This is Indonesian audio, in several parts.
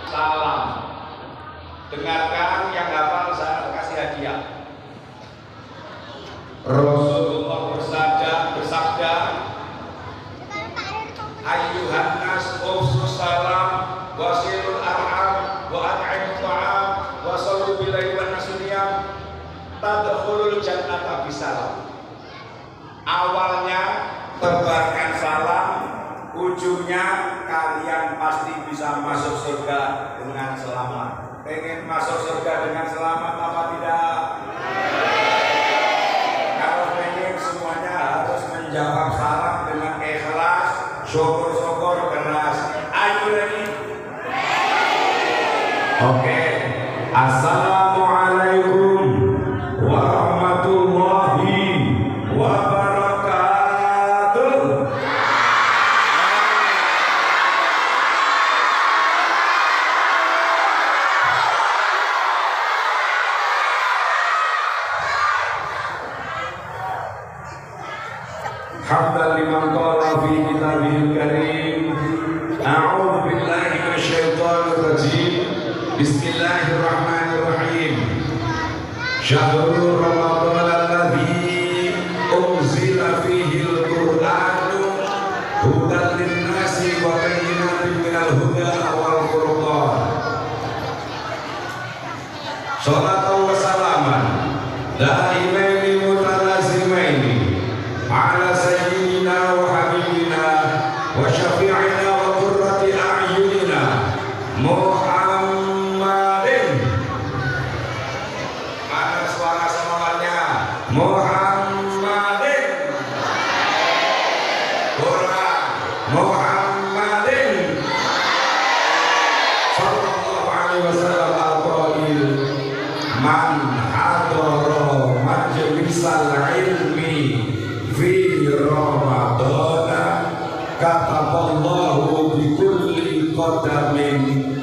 salam. Dengarkan yang hafal, saya kasih hadiah. Rasulullah bersabda, ayyuhan nas ufsus salam wasilul arham wa at'imut ta'am wa sallu billahi wan nasuniyam tadkhulul jannata bisalam. Awalnya tebarkan salam, ujungnya kalian pasti bisa masuk surga dengan selamat. Pengen masuk surga dengan selamat apa tidak? Kalau pengen, semuanya harus menjawab salam dengan ikhlas, syukur-syukur keras. Ayo lagi. Oke. Assalamualaikum warahmatullahi wabarakatuh. Hamdan liman qala fi kitabihil karim. A'udzu billahi minasyaitonir rajim. Bismillahirrahmanirrahim. Syahrul Ramadan alladzi unzila fihil Qur'anu hudan lin-nasi wa bayyinatin minal huda wal furqan. Shalatan wa salaman daimaini mutalazimaini ala sayyidina wa habibina wa syafi'ina wa qurrati a'yunina Muhammadin. Mana suara semuanya? Muhammadin. Quran Muhammadin sallallahu alaihi wasallam al-qail man hadara majlisal ilmi fi Ramadan kataballahu bi kulli qadamin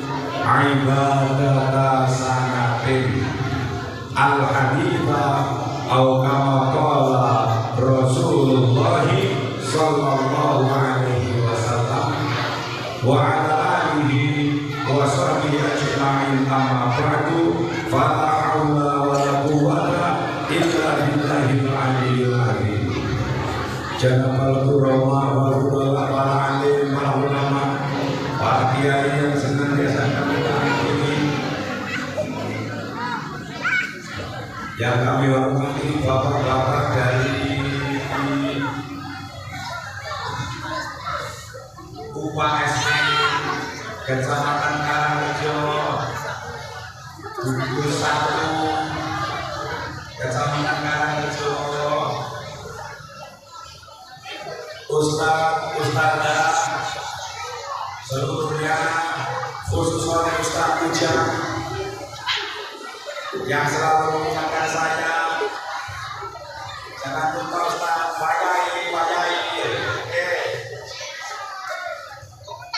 ibadata sanatin al-haditha au kama qala Rasulullah sallallahu alaihi wasallam wa ala alihi wa sahbihi ajma'in amma ba'du fala haula wa la quwwata illa billahil aliyyil azim. Janabal kurama wal ulama para alim para ulama para kiai yang senantiasa kami taati, yang kami hormati bapak-bapak dari UPSM Kecamatan Karangrejo, Gugus 1 Kecamatan Karangrejo, Ustadzah seluruhnya, khususnya Ustadz Ujang yang selalu mengingatkan saya, jangan lupa Ustadz wajai.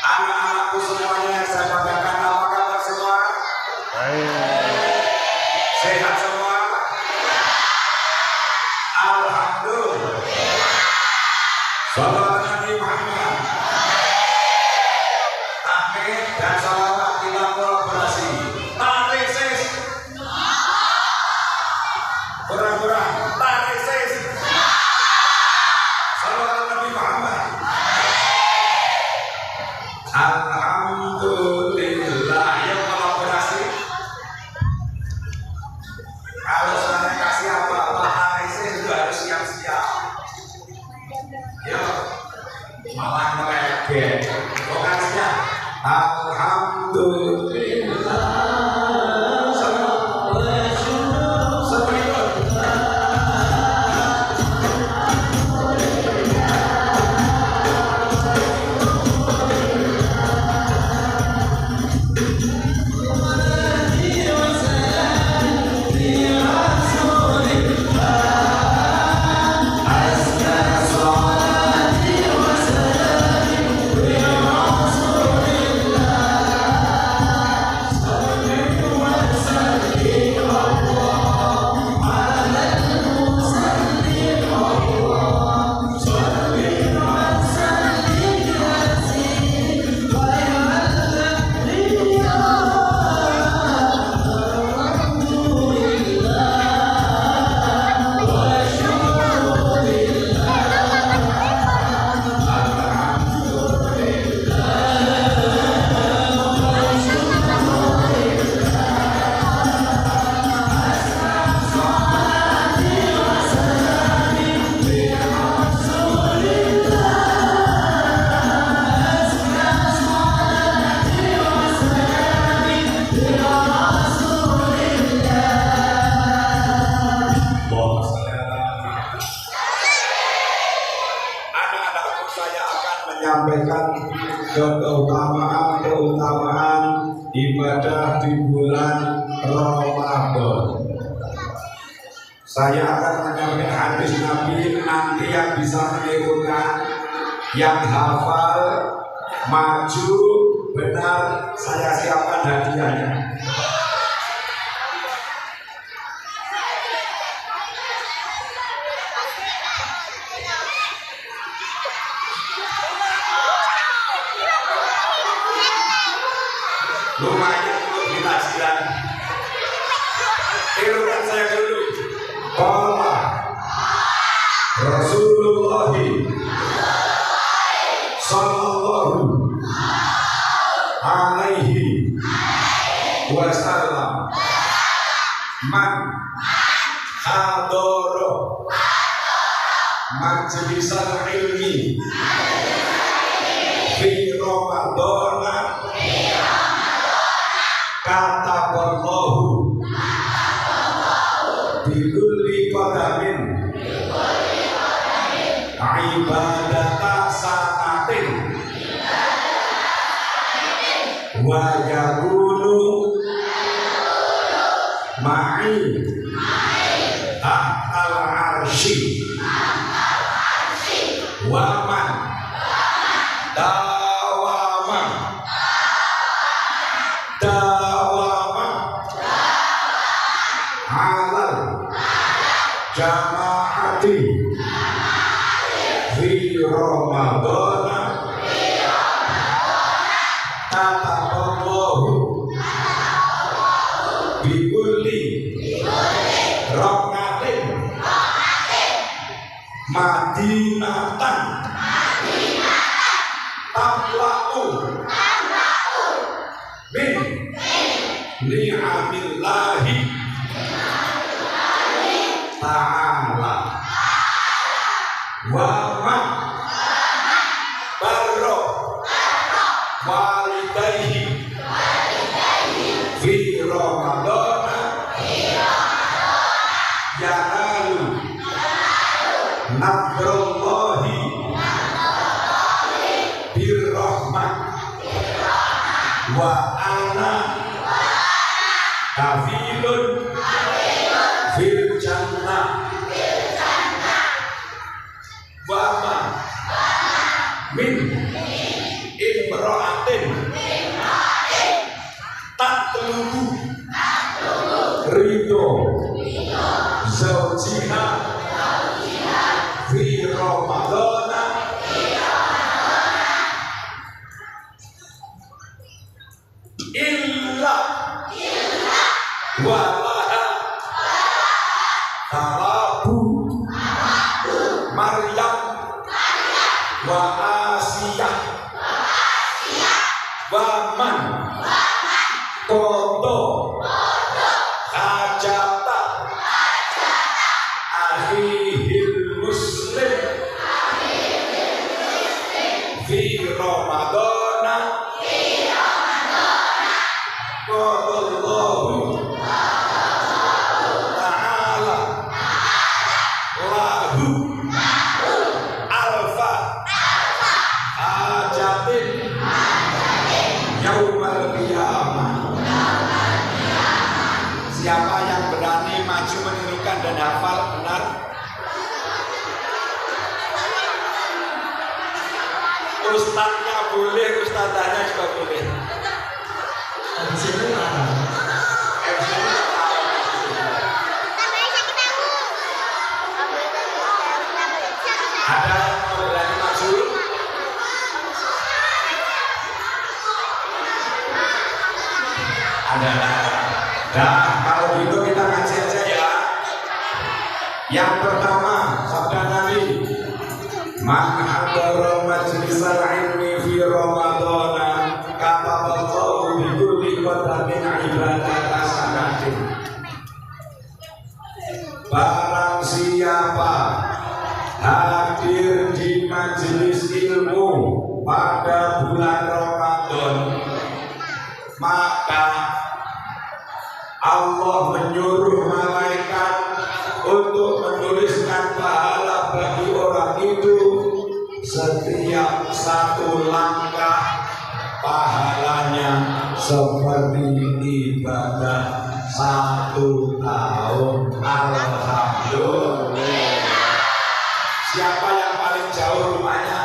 Anak-anakku semuanya saya banggakan, apa kabar semua? Sehat semua? Alhamdulillah. Salawat Nabi Muhammad. Amin dan salawat kita kolaborasi. Tarik sis. Kurang-kurang. Tarik sis. Salawat Nabi Muhammad. Alhamdulillah. Yuk kolaborasi. Kalau saya kasih apa-apa, tarik sis juga harus siap-siap. Yuk, malah ngeledek. Vokalisnya alhamdulillah. keutamaan ibadah di bulan Ramadan. Saya akan menyampaikan hadis Nabi, nanti yang bisa menirukan, yang hafal, maju, benar, saya siapkan hadiahnya. Lumayan untuk ditakjilan. Tirukan saya dulu. Qala Rasulullah sallallahu alaihi wasallam man hadara majlisal ilmi fi Ramadana kataballahu bikulli qadamin ibadata sanatin wa yakunu ma'i tahtal arsy wa man dawama halal jamaati fi Ramadana kataballahu bikulli rakatin madinatan tamla'u min ni'amillahi ta'ala wa man barra walidayhi fi Ramadana yanalu nadrallahi birrahmah wa ana kafilun fil jannah wa ma min imra'atin tatlubu ridho zawjiha fi Ramadana illa walaha thawabu Maryam wa Asiyah wa man qada hajata akhihil muslim fi Ramadana qadallahu ta'ala lahu alfa hajatin yaumal qiyamah. Siapa yang berani maju menirukan dan hafal benar? Ustadznya boleh, ustadzanya juga boleh. Ada yang mau berani maju? Ada. Nah, kalau gitu kita ngaji aja ya. Yang pertama, sabda Nabi, man hadara majlisal ilmi fi Ramadana kataballahu bi kulli qadamin ibadata sanatin. Barang siapa hadir di majelis ilmu pada bulan Ramadan, maka Allah menyuruh malaikat untuk menuliskan pahala bagi orang itu setiap satu langkah pahalanya seperti ibadah 1 tahun. Alhamdulillah. Siapa yang paling jauh rumahnya?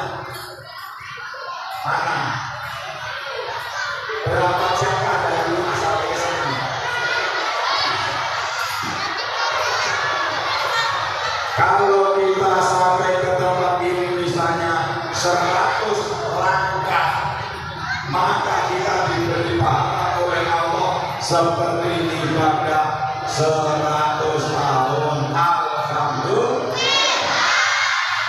Mana? Berapa jangka dari rumah sampai ke sini? Kalau kita sampai ke tempat ini misalnya 100 langkah, maka kita diberi pahala oleh Allah seperti ibadah 100 tahun. Alhamdulillah.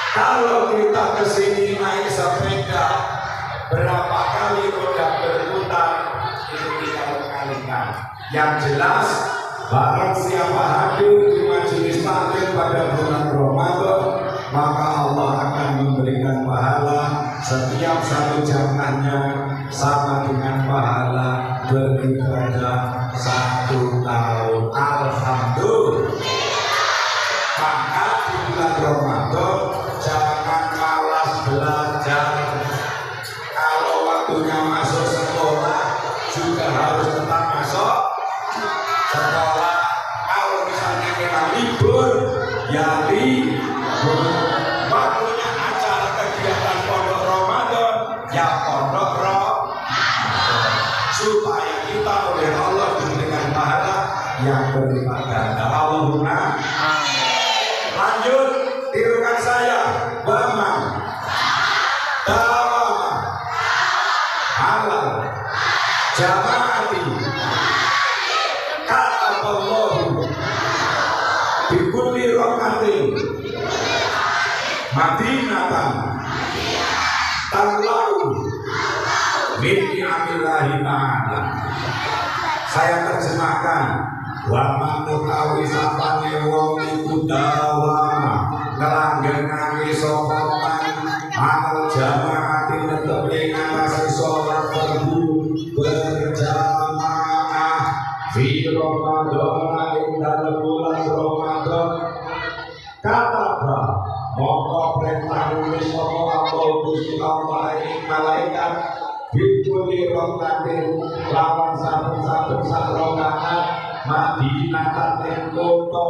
Kalau kita kesini naik sepeda, berapa kali roda berputar itu kita kalikan. Yang jelas, barang siapa hadir di majelis taklim pada bulan Ramadan, maka Allah akan memberikan pahala setiap 1 jamaahnya sama dengan pahala beribadah 1 tahun. Alhamdulillah. Maka di bulan Ramadan jangan malas belajar. Kalau waktunya masuk sekolah juga harus tetap masuk sekolah. Kalau misalnya memang libur, ya libur. Waktunya acara kegiatan pondok Ramadan, ya pondok Ramadan. Supaya kita oleh Allah diberikan pahala yang berlipat ganda. Allahumma lanjut, tirukan saya. Bama Dawama halal jamaati kataballahu bikulli rakatin madinatan talau min ni'amillahi ta'ala. Saya terjemahkan, wa man utawi sapane wong iku dawa ngelanggenake sapa amal jamaah netepi ngatasi sholat fardu berjamaah fi Ramadan ing dalem bulan Ramadan. Kata mongko perintah nulis sapa Allah Gusti Allah ing malaikat bikuli rokatin lawan satu-satu sak rokaat Madinah taten kota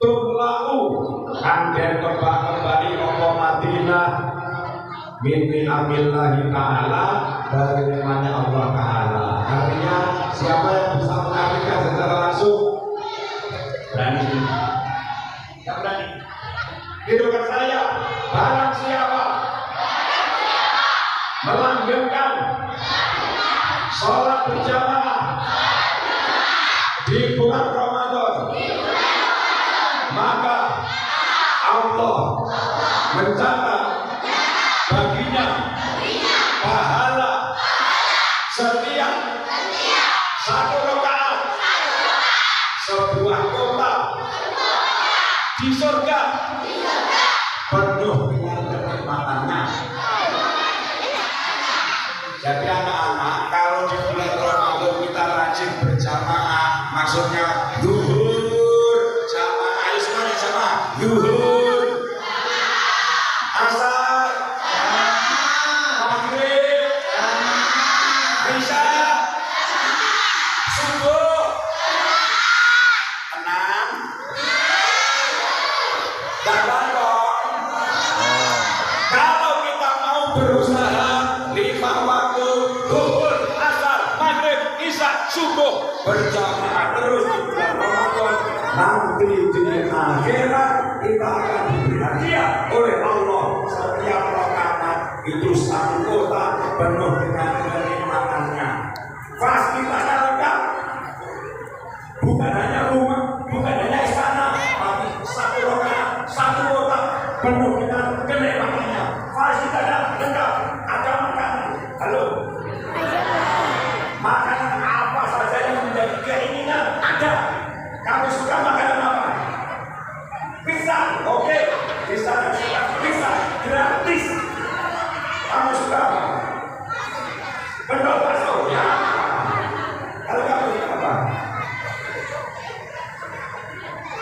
Turlau kanggen kembali apa Madinah min amillahi ta'ala, dari namanya Allah Ta'ala. Artinya siapa yang bisa mengartikan secara langsung? Berani? Yang berani? Hidupkan saya. Barang siapa melanggengkan sholat berjamaah di bulan Ramadan, maka Allah mencatat baginya pahala setiap 1 rakaat sebuah kota di surga penuh dengan kenikmatannya. Jadi anak-anak, kalau di bulan Ramadan kita rajin berjamaah, maksudnya zuhur jamaah, ayo semuanya jamaah, zuhur, asar, maghrib, isya, subuh, tenang, jangan dong. Kalau kita mau berusaha 5 waktu zuhur, asar, maghrib, isya, subuh berjamaah terus di bulan Ramadan, nanti di akhirat kita akan diberi hadiah oleh Allah setiap rakaat itu 1 kota penuh dengan kenikmatannya. Fasilitasnya lengkap, bukan hanya rumah, bukan hanya istana, tapi 1 rakaat 1 kota penuh dengan kenikmatannya. Fasilitasnya lengkap, ada makanan. Halo, makanan apa saja yang menjadi keinginan ada. Kamu suka makanan apa? Pizza, oke. Pizza gratis. Kamu suka apa? Pendol bakso, ya. Kalau kamu suka apa?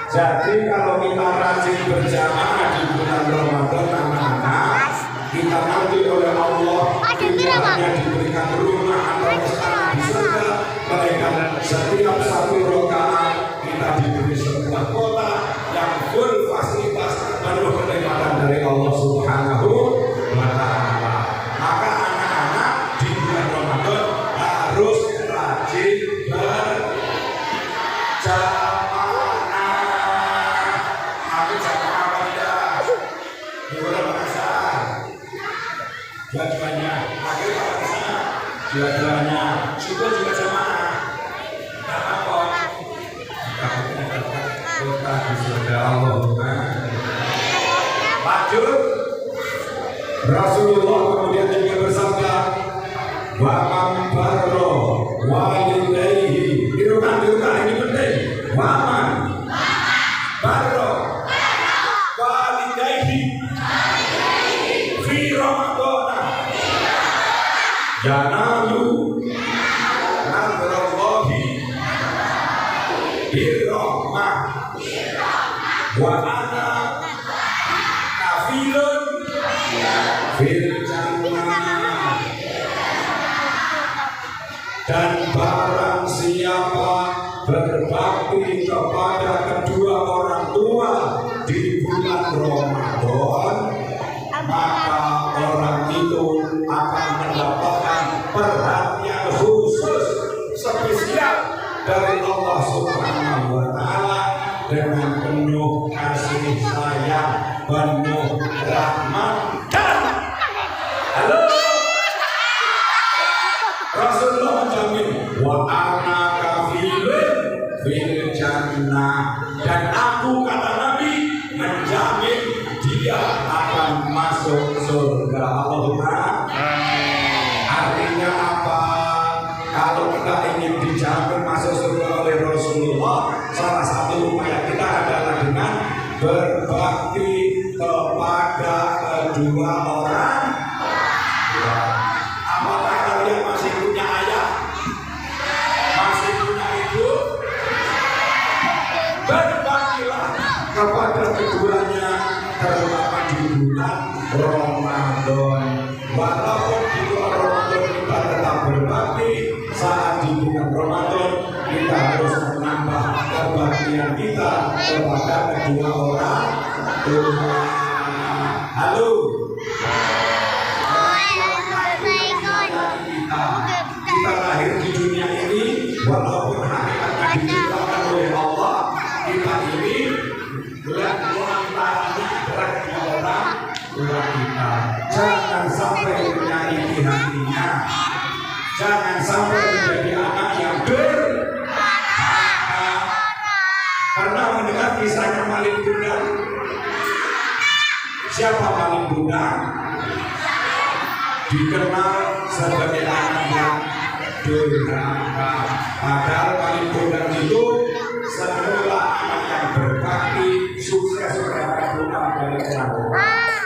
Jadi kalau kita rajin berjamaah di bulan Ramadan, anak-anak, kita nanti oleh Allah tidak hanya diberikan rumah atau istana di surga, melainkan setiap satu rakaat kita diberi sebuah kota yang full fasilitas penuh kenikmatan dari Allah Subhanahu wa Ta'ala. Maka anak-anak di bulan Ramadan harus rajin berjamaah. Aku jamaah apa tidak? Bulan Ramadan. Dua-duanya. Akhir apa di sana? Dua-duanya. Syukur juga jamaah. Tidak apa. Kita di surga Allah. Lanjut. Rasulullah kemudian juga bersabda, wa man barro walidayhi. Dirukan ini penting. Wa man barro walidayhi fi Ramadan yanalu nadrallahi birrahmah wa ana kafilun fil jannah. Dan barang siapa berbakti kepada kedua orang tua di bulan Ramadan, maka orang itu akan mendapatkan perhatian khusus spesial dari Allah Subhanahu wa Ta'ala dengan penuh kasih sayang, penuh rahmat. Halo, Rasulullah menjamin wa ana kafilun fil jannah, dan aku kata Nabi menjamin dia akan masuk surga. Allahumma. Artinya apa? Kalau kita ingin dijamin masuk surga oleh Rasulullah, salah satu upaya kita adalah dengan berbakti kepada kedua orang tua. Apakah kalian masih punya ayah? Masih punya ibu? Berbaktilah kepada keduanya, terutama di bulan Ramadan. Walaupun di bulan Ramadan kita tetap berbakti, saat di bulan Ramadan kita harus menambah kebaktian kita kepada kedua orang tua. Halo. Kita lahir di dunia ini, walaupun hakikatnya diciptakan oleh Allah, kita ini berat wanitanya berat kedua orang tua kita. Jangan sampai menyakiti hatinya, jangan sampai menjadi anak yang durhaka. Pernah mendengar kisahnya Malik Bundar? Siapa Malik Bundar? Dikenal sebagai anak yang durhaka. Padahal Malik Bundar itu semula anak yang berbakti, sukses berkata dari orang,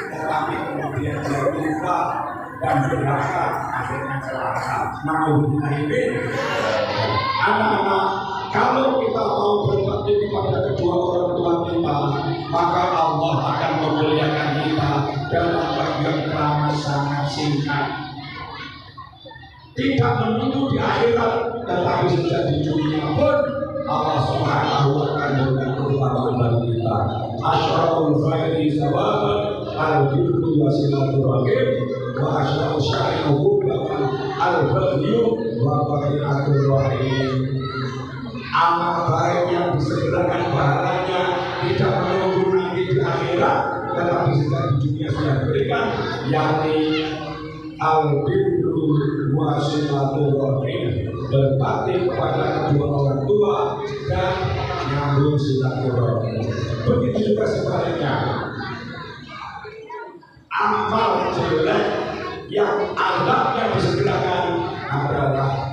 tetapi kemudian dia lupa dan durhaka, akhirnya celaka. Naudzubillah. Anak-anak, kalau kita mau berbakti kepada kedua orang tua kita, maka Allah akan memuliakan kita dalam bagian keramat sangat singkat. Tidak menunggu di akhirat, tetapi sejak di dunia pun Allah Subhanahu wa Ta'ala memberikan keutamaan bagi kita. Asyraful khairi sawaban al-birru wa silaturahim, wa asyraful syarri uquban al-bagyu wa qati'atur rahim. Amal baik yang disegerakan pahalanya tidak menunggu nanti di akhirat, tetapi sejak di dunia sudah diberikan, yakni al-birru wa silaturahim, berbakti kepada kedua orang tua dan nyambung silaturahim. Begitu juga sebaliknya, amal jelek yang anggapnya disegerakan adalah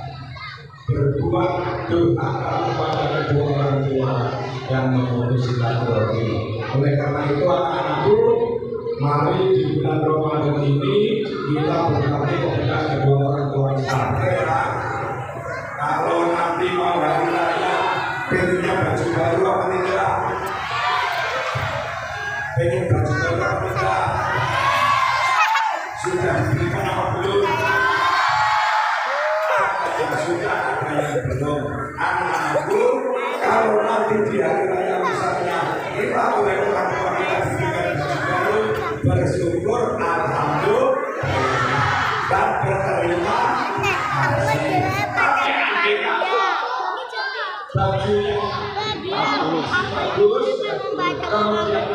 berbuat durhaka kepada kedua orang tua dan memutus silaturahim. Oleh karena itu anak-anakku, mari di bulan Ramadan ini kita berbakti kepada kedua orang tua kita. Kalau nanti mau hari raya, pengennya baju baru apa tidak? Pengen baju baru apa tidak? berterima kasih. Pakai aneh kamu. Bajunya bagus. Kemudian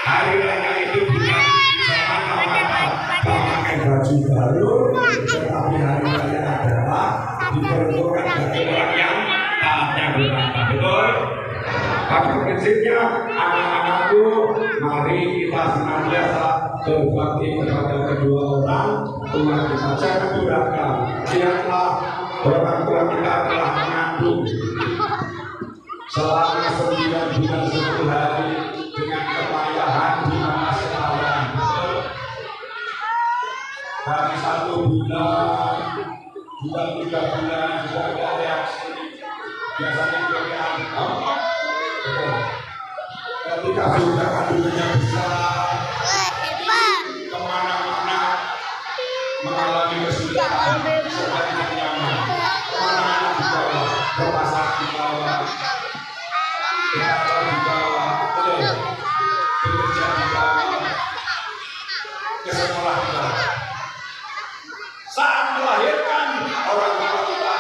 hari raya itu bukan semata-mata memakai baju baru, tetapi hari raya adalah diperuntukkan bagi orang yang taatnya bertambah. Betul? Pada prinsipnya, anak-anakku, mari kita senantiasa berbakti kepada kedua orang tua kita. Jangan durhaka. Lihatlah orang tua kita telah mengandung selama 9 bulan 10 hari dengan kepayahan di mana setahun. Dari 1 bulan, 2-3 bulan sudah ada reaksi. Biasanya dia ketika sudah kandungannya besar, kemana-mana mengalami kesulitan, serta tidak nyaman. Kemana-mana dibawa, ke pasar dibawa, ke kantor dibawa, bekerja dibawa, ke sekolah dibawa. Saat melahirkan orang tua kita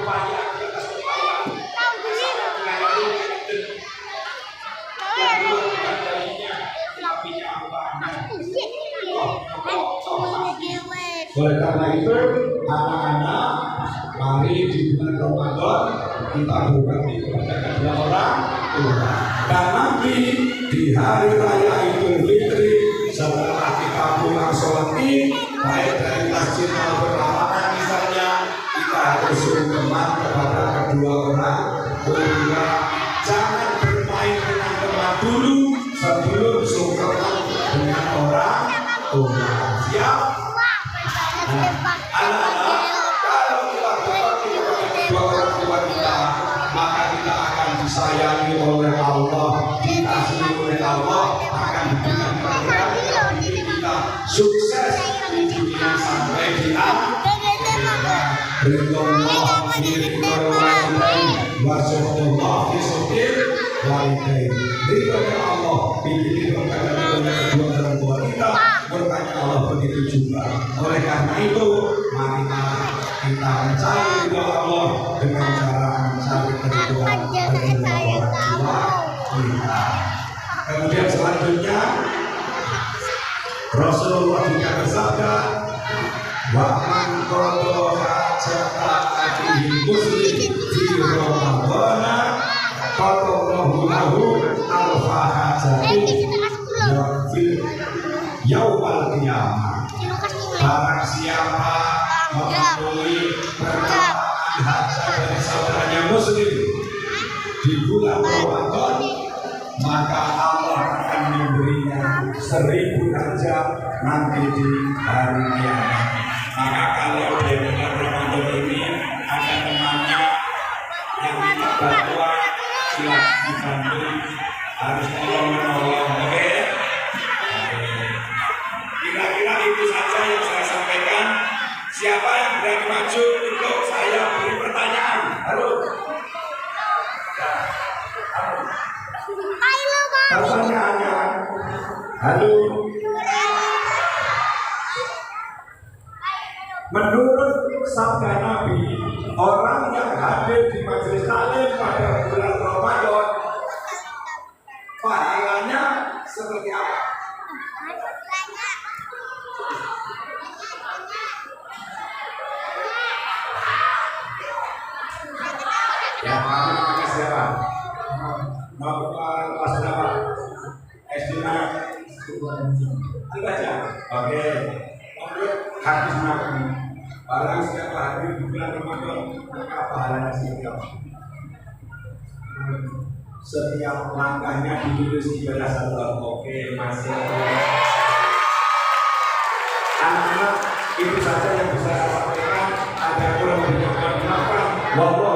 upaya di atas upaya. Oleh karena itu, anak-anak, mari di bulan Ramadan kita berbakti kepada kedua orang tua. Dan nanti di hari raya Idul Fitri, setelah kita pulang sholat Id, baik dari masjid maupun lapangan misalnya, kita harus sungkeman kepada kedua orang tua. Jangan bermain dengan teman dulu sebelum sungkeman dengan orang tua. Siap? Anak-anak, kalau kita berbakti kepada kedua orang tua kita, maka kita akan disayangi oleh Allah, dikasihi oleh Allah, akan diberikan keberkatan diri kita, sukses di dunia sampai di akhirat. Ridhullah mirikul walidain wasyukurullah fisutil walidain. Ridhonya Allah dibikin kepada kedua orang tua kita, berkatnya Allah begitu juga. Oleh karena itu, marilah kita mencari ridho Allah dengan cara mencari kedua orang tua kita. Kemudian selanjutnya Rasulullah juga bersabda, wa man qada hajata akhihi muslim fi Ramadan qadallahu lahu alfa hajatin fil yaumal qiyamah. Barang siapa memenuhi permintaan hajat dari saudaranya muslim di bulan Ramadan, maka Allah akan memberinya 1000 hajat nanti di hari kiamat. Maka kalau di bulan Ramadan ini ada temannya yang minta bantuan, silakan dibantu, harus tolong-menolong. Oke? Kira-kira itu saja yang saya sampaikan. Siapa yang berani maju untuk saya beri pertanyaan? Halo? Pertanyaannya, halo. Menurut sabda Nabi, orang yang hadir di majelis taklim pada bulan Ramadan, pahalanya seperti apa? Ya, kamu namanya siapa? Mau kelas berapa? SD mana? Baca. Oke. Menurut hadis Nabi, barang siapa hadir di bulan Ramadan, maka pahalanya seperti apa? Setiap langkahnya ditulis ibadah salat. Oke, masih. Anak-anak, itu saja yang bisa saya sampaikan. Ada kurang lebih, mohon maaf.